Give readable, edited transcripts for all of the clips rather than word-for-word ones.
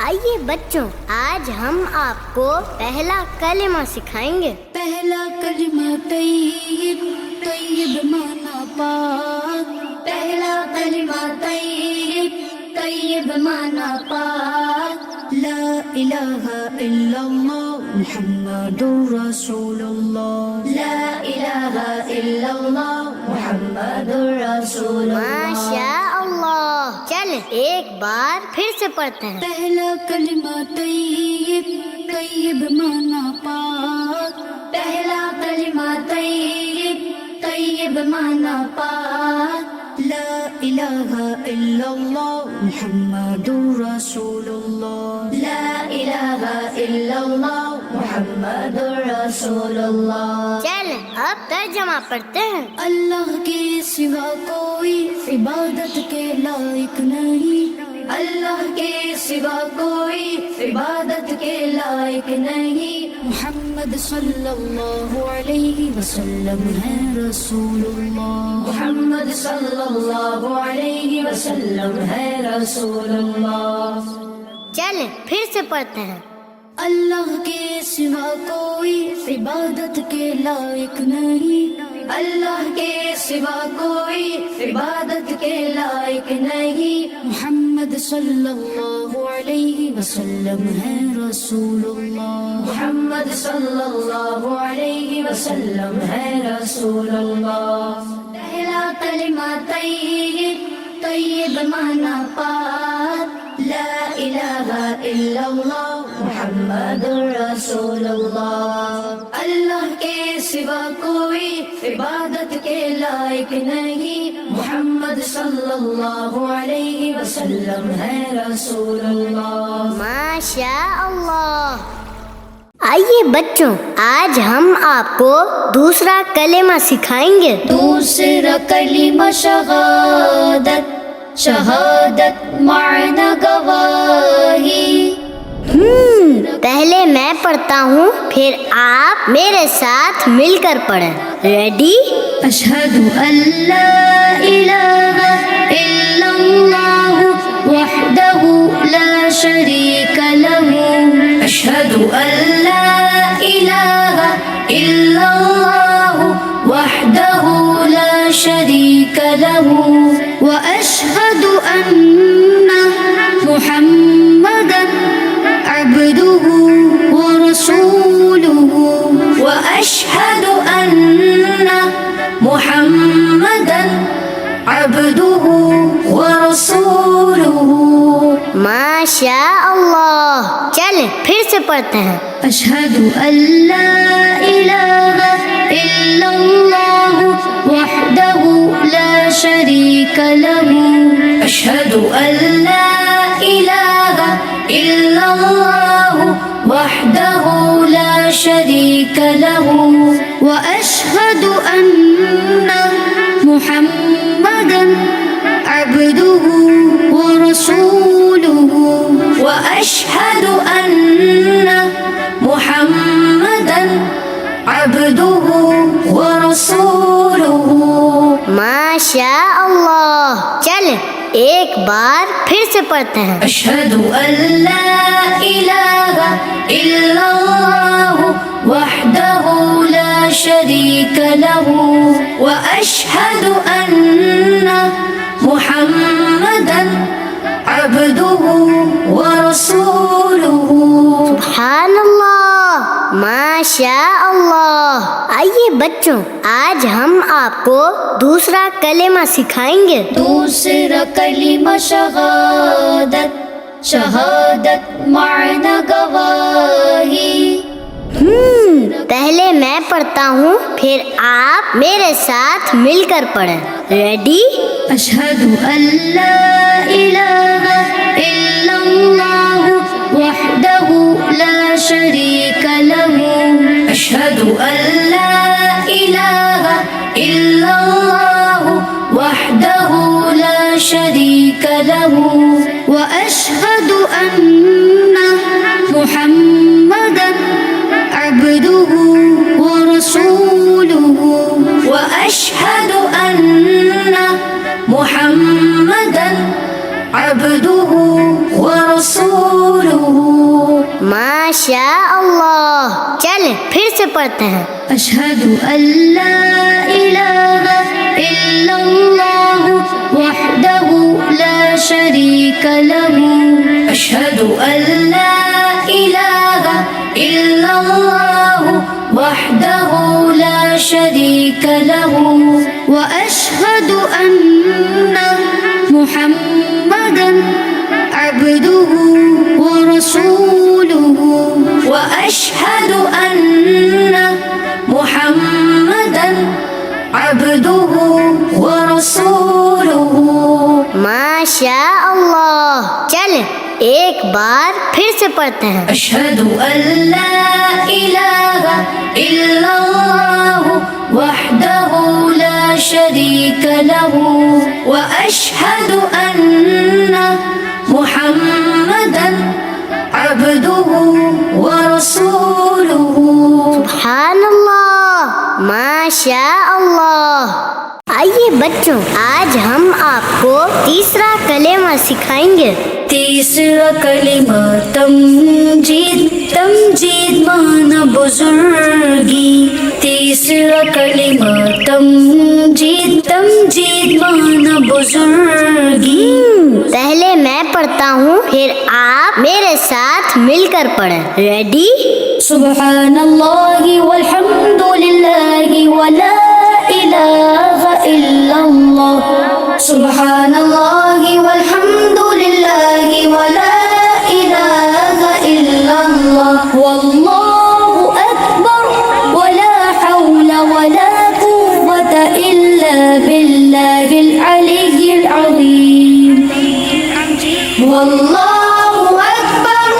आइए बच्चों, आज हम आपको पहला कलिमा सिखाएंगे। पहला कलिमा तैयब, तैयब माना पाक। पहला कलिमा तैयब, तैयब माना पाक। ला इलाहा इल्लल्लाह मुहम्मदुर रसूलुल्लाह। ला इलाहा इल्लल्लाह मुहम्मदुर रसूलुल्लाह। माशा अल्लाह। चल एक बार फिर से पढ़ते हैं। पहला कलिमा तैयब, तैयब माना पाक। पहला कलिमा तैयब, तैयब माना पाक। ला इलाहा इल्लल्लाह मुहम्मदुर रसूलुल्लाह। ला इलाहा इल्लल्लाह मुहम्मदुर रसूलुल्लाह। चल अब तर्जमा पढ़ते हैं। अल्लाह के सिवा कोई इबादत के लायक नहीं। अल्लाह के सिवा कोई इबादत के लायक नहीं। मुहम्मद सल्लल्लाहु अलैहि वसल्लम है रसूलुल्लाह। मुहम्मद सल्लल्लाहु अलैहि वसल्लम है रसूलुल्लाह। चल फिर से पढ़ते हैं। अल्लाह के सिवा कोई इबादत के लायक नहीं। अल्लाह के सिवा कोई इबादत के लायक नहीं। मुहम्मद सल्लल्लाहु अलैहि वसल्लम है रसूलुल्लाह। मुहम्मद सल्लल्लाहु अलैहि वसल्लम है रसूलुल्लाह। पहला कलिमा तैयब, तैयब माना पाक। ला इलाहा इल्लल्लाह मुहम्मदुर रसूलुल्लाह। अल्लाह के सिवा कोई इबादत के लायक नहीं। मुहम्मद सल्लल्लाहु अलैहि वसल्लम है रसूलुल्लाह। माशा अल्लाह। आइए बच्चों, आज हम आपको दूसरा कलिमा सिखाएंगे। दूसरा कलिमा शहादत, शहादत माना गवाही। पहले मैं पढ़ता हूँ, फिर आप मेरे साथ मिलकर पढ़ें। रेडी? अशहदु अल्ला इलाहा इल्लल्लाह वहदहु ला शरीका लहू। अशहदु अल्ला इलाहा इल्लल्लाह वहदहु ला शरीका लहू व अशहदु अन्ना मुहम्मदन अब्दुहु व रसूलुहु व अशहदु अन्ना मुहम्मदन अब्दुहु व रसूलुहु। माशा अल्लाह। चल फिर से पढ़ते हैं। अशहदु अल्ला इलाहा इल्लल्लाह वहदहु ला शरीका लहू। अशहदु अल्ला इलाहा इल्लल्लाह वहदहु ला शरीका लहू व अशहदु अन्ना मुहम्मदन अब्दुहु व रसूलुहु व अशहदु अन्ना मुहम्मदन अब्दुहु व रसूलुहु। माशा अल्लाह। चल एक बार फिर से पढ़ते हैं। अशहदु अल्ला इलाहा इल्लल्लाह वहदहु ला शरीका लहू व अशहदु अन्ना मुहम्मदन अब्दुहु व रसूलुहु। सुभानअल्लाह। माशा अल्लाह। आइए बच्चों, आज हम आपको दूसरा कलिमा सिखाएंगे। दूसरा कलिमा शहादत, शहादत माना गवाही। पहले मैं पढ़ता हूँ, फिर आप मेरे साथ मिलकर पढ़ें। रेडी? अशहदु अल्ला इलाहा इल्लल्लाह वहदहु ला शरीका लहू। अशहदु अल्ला इलाहा इल्लल्लाह वहदहु ला शरीका लहू व अशहदु अन्ना मुहम्मदन अब्दुहु व रसूलुहु व अशहदु अन्ना मुहम्मदन अब्दुहु व रसूलुहु। माशा अल्लाह। चल फिर से पढ़ते हैं। अशहदु अल्ला इलाहा इल्लल्लाह वहदहु ला शरीका लहू। अशहदु अल्ला इलाहा इल्लल्लाह वहदहु ला शरीका लहू व अशहदु अन्ना मुहम्मदन अब्दुहु व रसूलुहु व अशहदु अन्ना मुहम्मदन अब्दुहु व रसूलुहु। माशा अल्लाह। चल एक बार फिर से पढ़ते हैं। अशहदु अल्ला इलाहा इल्लल्लाह वहदहु ला शरीका लहू व अशहदु अन्ना मुहम्मदन अब्दुहु व रसूलुहु। सुभान अल्लाह, माशा अल्लाह। आइए बच्चों, आज हम आपको तीसरा कलेमा सिखाएंगे। तीसरा कलिमा तमजीद। तमजीद माना बुजुर्गी। तीसरा कलिमा तमजीद। तमजीद माना बुजुर्गी। पहले मैं पढ़ता हूँ, फिर आप मेरे साथ मिलकर पढ़ें। रेडी? सुब्हानल्लाहि वल्हम्दुलिल्लाहि वला इलाहा इल्लल्लाह। सुब्हानल्लाहि वल्हम्दुलिल्लाहि वला इलाहा इल्लल्लाह। वल्लाहु अकबर वला हौला वला कुव्वता इल्ला बिल्लाहिल अलिय्यिल अज़ीम। वल्लाहु अकबर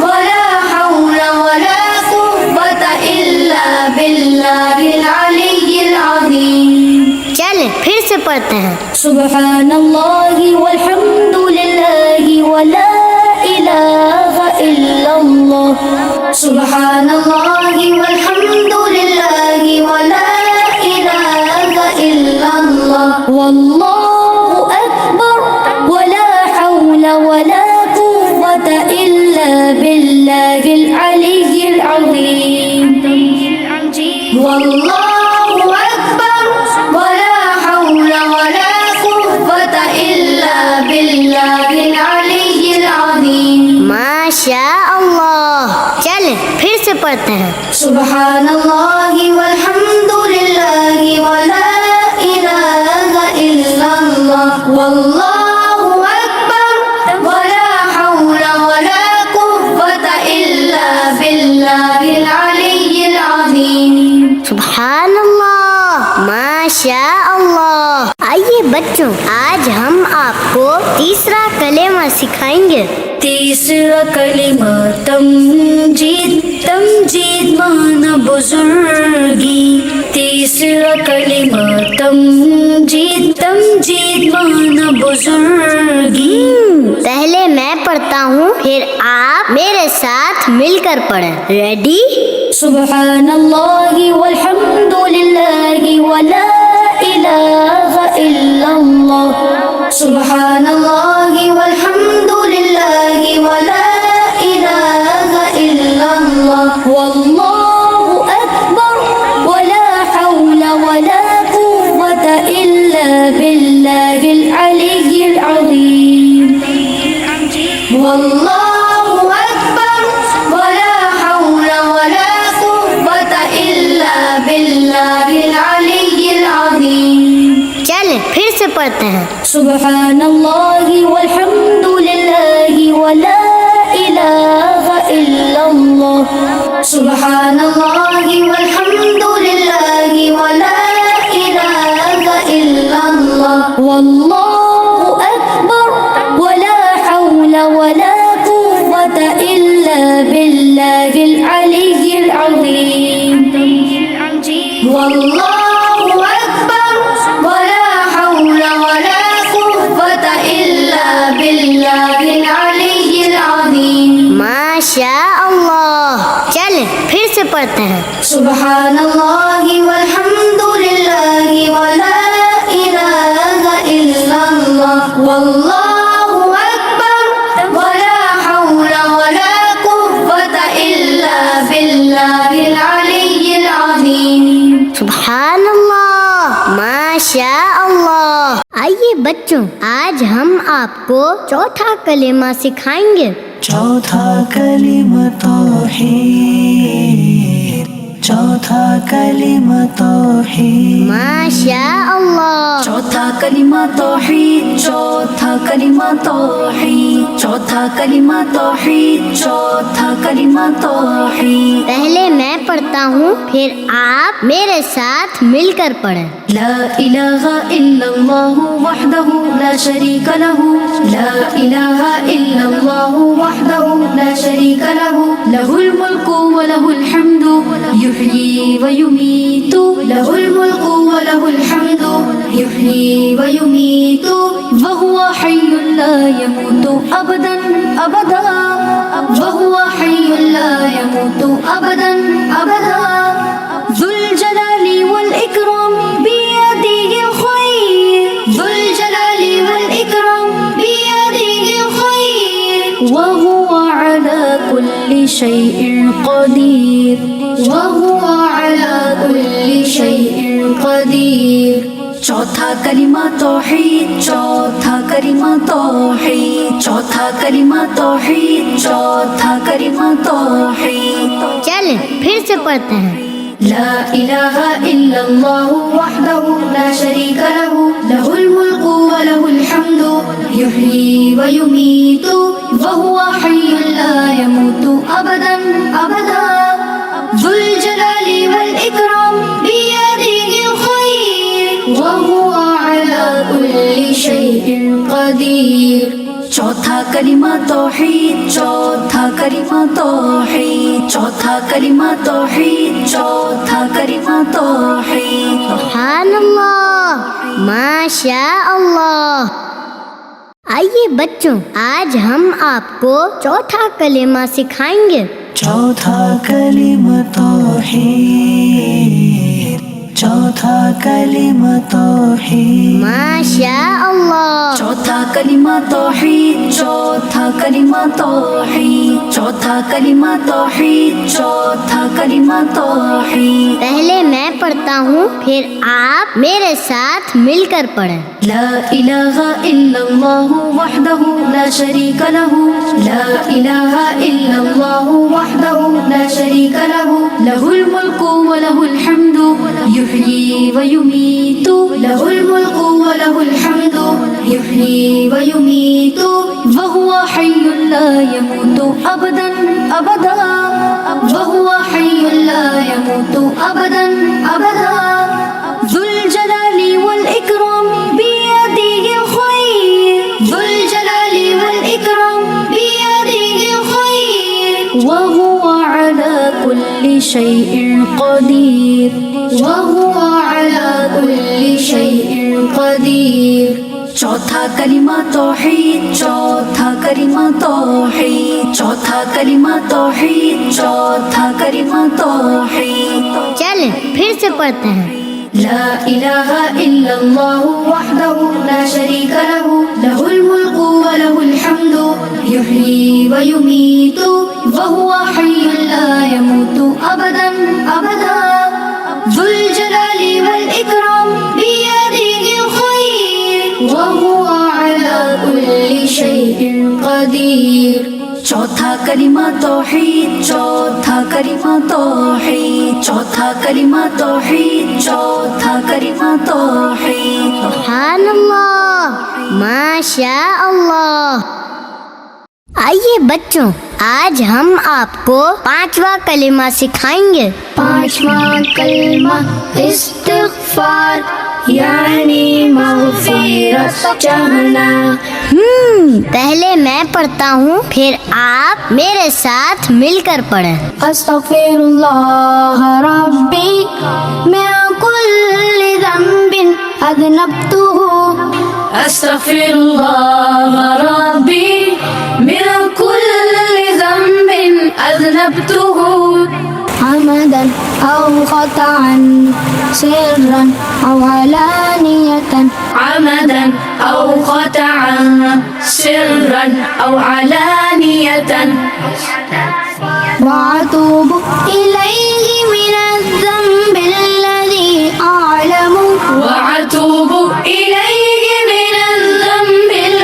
वला हौला वला कुव्वता इल्ला बिल्लाहिल अलिय्यिल अज़ीम। चल फिर से पढ़ते हैं। सुब्हानल्लाहि वल्हम्दुलिल्लाहि वला इलाहा इल्लल्लाह। सुब्हानल्लाहि वल्हम्दुलिल्लाहि वला इलाहा इल्लल्लाह। वल्लाहु अकबर वला हौला वला कुव्वता इल्ला बिल्लाहिल अलिय्यिल अज़ीम। वल्लाहु अकबर वला हौला वला कुव्वता इल्ला बिल्लाहिल अलिय्यिल अज़ीम। माशा अल्लाह। चल फिर से पढ़ते हैं। सुब्हानल्लाहि वल्हम्दुलिल्लाहि वला इलाहा इल्लल्लाह। वल्लाहु अकबर वला हौला वला कुव्वता इल्ला बिल्लाहिल अलिय्यिल अज़ीम। सुभान अल्लाह, माशा अल्लाह। आइए बच्चों, आज हम आपको तीसरा कलेमा सिखाएंगे। तीसरा कलिमा तमजीद। तमजीद माना बुजुर्गी। तीसरा कलिमा तमजीद। तमजीद माना बुजुर्गी। पहले मैं पढ़ता हूँ, फिर आप मेरे साथ मिलकर पढ़ें। रेडी? सुब्हानल्लाहि वल्हम्दुलिल्लाहि वला इलाहा इल्लल्लाह। सुब्हानल्लाहि वल्हम्दुलिल्लाहि वला इलाहा इल्लल्लाह। वल्लाहु अकबर वला हौला वला कुव्वता इल्ला बिल्लाहिल अलिय्यिल अज़ीम। वल्लाहु अकबर वला हौला वला कुव्वता इल्ला बिल्लाहिल अलिय्यिल अज़ीम। चल फिर से पढ़ते हैं। सुब्हानल्लाहि वल्हम्दुलिल्लाहि वला इलाहा इल्लल्लाह। सुब्हानल्लाहि वल्हम्दुलिल्लाहि वला इलाहा इल्लल्लाह। वल्लाहु अकबर वला हौला वला कुव्वता इल्ला बिल्लाहिल अलिय्यिल अज़ीम। वल्लाहु अकबर वला हौला वला कुव्वता इल्ला बिल्लाहिल अलिय्यिल अज़ीम। माशा अल्लाह। चल फिर से पढ़ते हैं। सुब्हानल्लाहि वल्हम्दुलिल्लाहि वला इलाहा इल्लल्लाह। वल्लाहु अकबर वला हौला वला कुव्वता इल्ला आज हम आपको चौथा कलेमा सिखाएंगे। चौथा कलिमा तौहीद, चौथा कलिमा तौहीद। माशा अल्लाह। चौथा कलिमा तौहीद, चौथा कलिमा तौहीद, चौथा कलिमा तौहीद, चौथा कलिमा तौहीद। पहले मैं पढ़ता हूँ, फिर आप मेरे साथ मिलकर पढ़ें। ला इलाहा इल्लल्लाहु वहदहु ला शरीका लहु, ला इलाहा इल्लल्लाहु वहदहु ला शरीका लहु, लहुल मुल्कु व लहुल हम्दु युहयी व युमीतु, लहुल मुल्कु व लहुल हम्दु युहयी व युमीतु, व हुवा हय्युन ला यमूतु अबदन अबदा, व हुवा हय्युन ला यमूतु अबदन अबदा, ज़ुल जलाली वल इकराम बियदिहिल खैर, ज़ुल जलाली वल इकराम बियदिहिल खैर, व हुवा अला कुल्ली शैइन क़दीर, व हुवा अला कुल्ली शैइन क़दीर। चौथा कलिमा तौहीद, चौथा कलिमा तौहीद, चौथा कलिमा तौहीद, चौथा कलिमा तौहीद। चलें फिर से पढ़ते हैं। ला इलाहा इल्लल्लाहु वहदहु ला शरीका लहु, लहुल मुल्कु व लहुल हम्दु युहयी व युमीतु, व हुवा हय्युन ला यमूतु अबदन अबदा, ज़ुल जलाली वल इकराम बियदिहिल खैर, व हुवा अला कुल्ली शैइन क़दीर। चौथा कलिमा तौहीद, चौथा कलिमा तौहीद, चौथा कलिमा तौहीद, चौथा कलिमा तौहीद। सुभानअल्लाह, माशा अल्लाह। आइए बच्चों, आज हम आपको चौथा कलेमा सिखाएंगे। चौथा कलिमा तौहीद, चौथा कलिमा तौहीद। माशा अल्लाह। चौथा कलिमा तौहीद, चौथा कलिमा तौहीद, चौथा कलिमा तौहीद, चौथा कलिमा तौहीद। पहले मैं पढ़ता हूँ, फिर आप मेरे साथ मिलकर पढ़ें। ला इलाहा इल्लल्लाहु वहदहु ला शरीका लहु, ला इलाहा इल्लल्लाहु वहदहु ला शरीका लहु, लहुल मुल्कु व लहुल हम्दु युहयी व युमीतु, लहुल मुल्कु व लहुल हम्दु युहयी व युमीतु, व हुवा हय्युन ला यमूतु अबदन अबदा, व हुवा हय्युन ला यमूतु अबदन अबदा, ज़ुल जलाली वल इकराम बियदिहिल खैर, ज़ुल जलाली वल इकराम बियदिहिल खैर, व हुवा अला कुल्ली शैइन क़दीर, व हुवा अला कुल्ली शैइन क़दीर। चौथा कलिमा तौहीद, चौथा कलिमा तौहीद, चौथा कलिमा तौहीद, चौथा कलिमा तौहीद। चलें फिर से पढ़ते हैं। ला इलाहा इल्लल्लाहु वहदहु ला शरीका लहु, लहुल मुल्कु व लहुल हम्दु युहयी व युमीतु, व हुवा हय्युन ला यमूतु अबदन अबदा, ज़ुल जलाली वल इकराम बियदिहिल खैर, व हुवा अला कुल्ली शैइन क़दीर। चौथा कलिमा तौहीद, चौथा कलिमा तौहीद, चौथा कलिमा तौहीद, चौथा कलिमा तौहीद। सुभानअल्लाह, माशा अल्लाह। आइए बच्चों, आज हम आपको पांचवा कलिमा सिखाएंगे। पांचवा कलमा इस्तिग़फ़ार, यानी मग़फ़िरत चाहना। पहले मैं पढ़ता हूँ, फिर आप मेरे साथ मिलकर पढ़ें। अस्तग़फ़िरुल्लाह रब्बी मिन कुल्ली ज़ंबिन अज़नबतुहु, अस्तग़फ़िरुल्लाह रब्बी मिन कुल्ली ज़ंबिन अज़नबतुहु, अमदन औ ख़तअन सिर्रन औ अलानियतन, अमदन औ ख़तअन सिर्रन औ अलानियतन, वअतूबु इलैहि मिनज़्ज़ंबिल्लज़ी अअलमु, वअतूबु इलैहि मिनज़्ज़ंबिल्लज़ी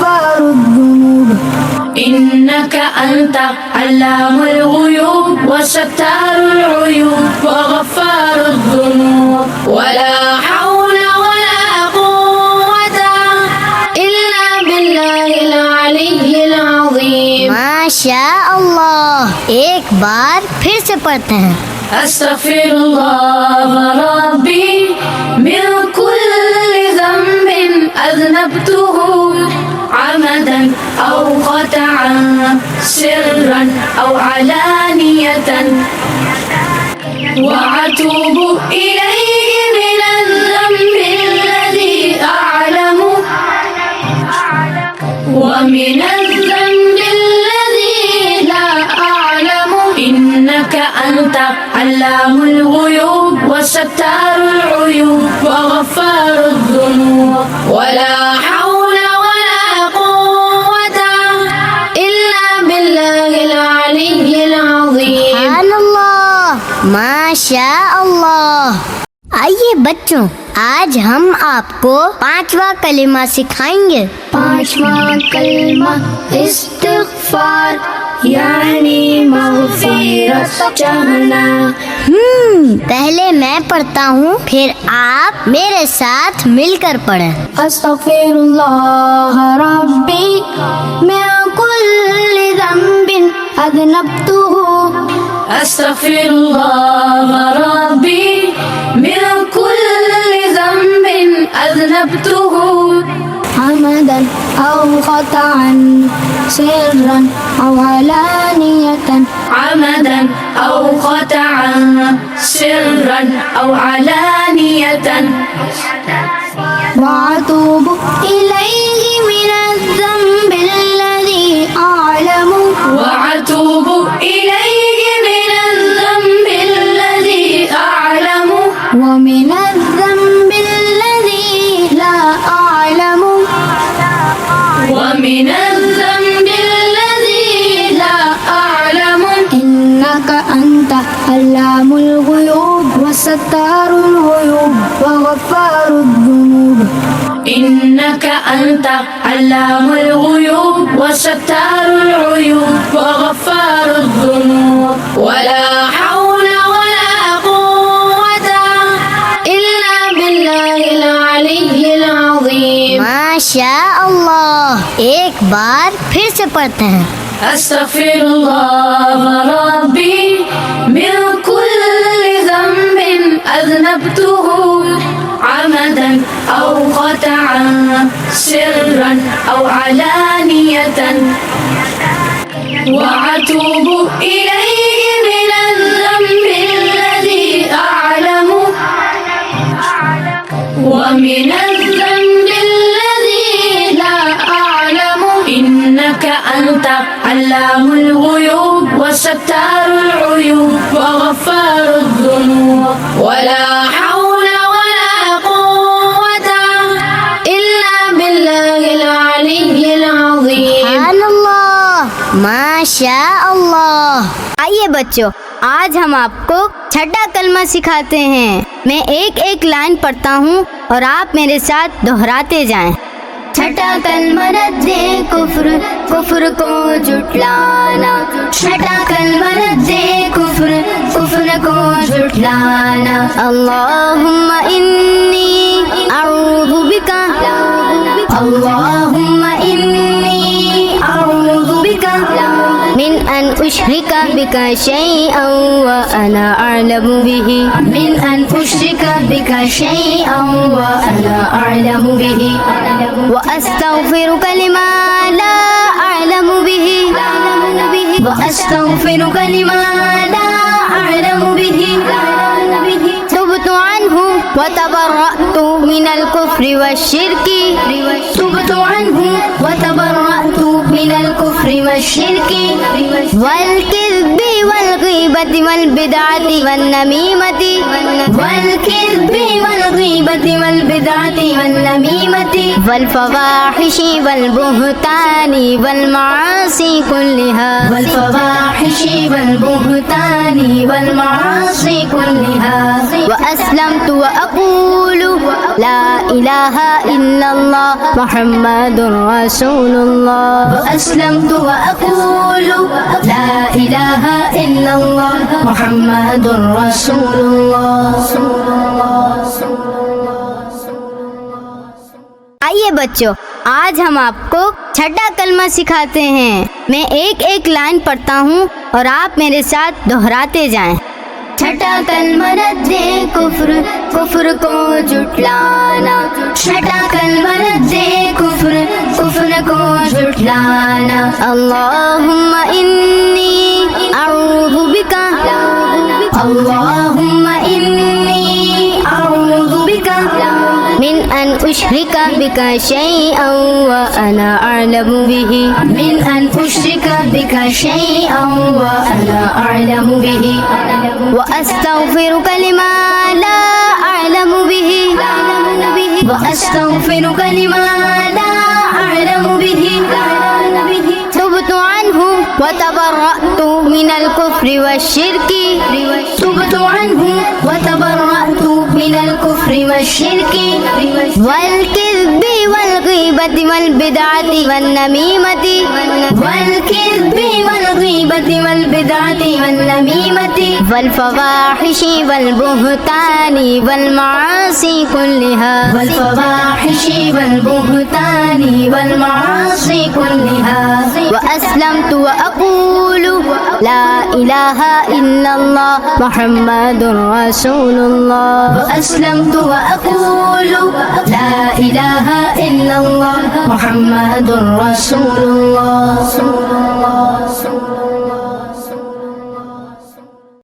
وغفار الذنوب إنك أنت علام الغيوب وستار العيوب وغفار الذنوب ولا حول ولا قوة إلا بالله العلي العظيم माशा अल्लाह। एक बार फिर से पढ़ते हैं। أستغفر الله ربي من كل ذنب أذنبته عمدا أو خطأ سرا أو علانية وأتوب إليه من الذنب الذي أعلم ومن الذنب الذي لا أعلم إنك أنت علام الغيوب وستار العيوب وغفار الذنوب ولا حول ولا قوة إلا بالله العلي العظيم सुभान अल्लाह, माशा अल्लाह। आइए बच्चों, आज हम आपको 5वां कलिमा सिखाएंगे। 5वां कलमा इस्तिग़फ़ार यानी मग़फ़िरत चाहना। पहले मैं पढ़ता हूँ, फिर आप मेरे साथ मिलकर पढ़ें। अस्तग़फ़िरुल्लाह रब्बी मिन कुल्लि ज़ंबिन अज़नबतुहु। أستغفر الله ربي من كل ذنب أذنبته عمدا أو خطأ سرا أو علانية عمدا أو خطأ سرا أو علانية وأتوب إليه من الذنب الذي أعلم وأتوب إليه من الذنب الذي أعلم ومن الذنب الذي لا أعلم ومن الذنب الذي لا أعلم إنك أنت علام الغيوب وستار الغيوب وغفار الذنوب إنك أنت علام الغيوب وستار العيوب وغفار الذنوب ولا حول ولا قوة إلا بالله العلي العظيم माशा अल्लाह। एक बार फिर से पढ़ते हैं। أستغفر الله ربي من كل ذنب أذنبته عمدا أو خطأ سرا أو علانية وأتوب إليه من الذنب الذي أعلم ومن الذنب الذي لا أعلم إنك أنت علام الغيوب وستار العيوب وغفار الذنوب ولا حول ولا قوة إلا بالله العلي العظيم सुभान अल्लाह, माशा अल्लाह। आइए बच्चों, आज हम आपको छठा कलमा सिखाते हैं। मैं एक एक लाइन पढ़ता हूँ और आप मेरे साथ दोहराते जाएं। छठा कलमा रद्दे कुफ्र, कुफ्र को जुटलाना। छठा कलमा रद्दे कुफ्र, कुफ्र को जुटलाना। अल्लाहुम्मा इन्नी अऊज़ु बिका, अल्लाहुम्मा इन्नी अऊज़ु बिका मिन अन उश्रिका बिका शैअन व अना अअलमु बिही। मिन अन उश्रिका बिका शैअन व अना अअलमु बिही व अस्तग़फिरुका लिमा ला अअलमु बिही व अस्तग़फिरुका लिमा ला अअलमु बिही। तुबतु अन्हु व तबर्रअतु मिनल कुफ्रि वश्शिर्की। तुबतु अन्हु व तबर्रअतु मिनल कुफ्रि वश्शिर्की वल किज़्बि वल गीबति वल बिदअति वन नमीमति। वल किज़्बि वल गीबति वल बिदअति वन नमीमति वल फवाहिशि वल बुहतानि वल मासी कुल्लिहा। वल फवाहिशि वल बुहतानि वल मासी कुल्लिहा व अस्लमतु व अक़ूलु ला इलाहा इल्लल्लाह मुहम्मदुर रसूलुल्लाह व अस्लमतु व अक़ूलु ला इलाहा इल्लल्लाह मुहम्मदुर रसूलुल्लाह। आइए बच्चों, आज हम आपको छठा कलमा सिखाते हैं। मैं एक एक लाइन पढ़ता हूँ और आप मेरे साथ दोहराते जाएं। छठा कलमा रद्दे कुफ्र, कुफ्र को जुटलाना। छठा कलमा रद्दे कुफ्र, कुफ्र को जुटलाना। अल्लाहुम्मा इन्नी अऊज़ु बिका, अल्लाहुम्मा इन्नी अऊज़ु बिका मिन अन उश्रिका बिका शैअन व अना अअलमु बिही, मिन अन उश्रिका बिका शैअन व अना अअलमु बिही व अस्तगफिरुका लिमा ला अअलमु बिही, व अस्तगफिरुका लिमा ला अअलमु बिही। तुबतु अन्हु व तबर्रअतु मिनल कुफ्रि वश्शिर्की, तुबतु अन्हु व तबर्रअतु मिनल कुफ्रि वश्शिर्की वल किज़्बि वल गीबति वल बिदअति वन नमीमति, वल किज़्बि वल गीबति वल बिदअति वन नमीमति वल फवाहिशि वल बुहतानि वल मासी कुल्लिहा, वल फवाहिशि वल बुहतानि वल मासी कुल्लिहा व अस्लमतु व अक़ूलु ला इलाहा इल्लल्लाह मुहम्मदुर रसूलुल्लाह व अस्लमतु व अक़ूलु ला इलाहा इल्लल्लाह मुहम्मदुर रसूलुल्लाह।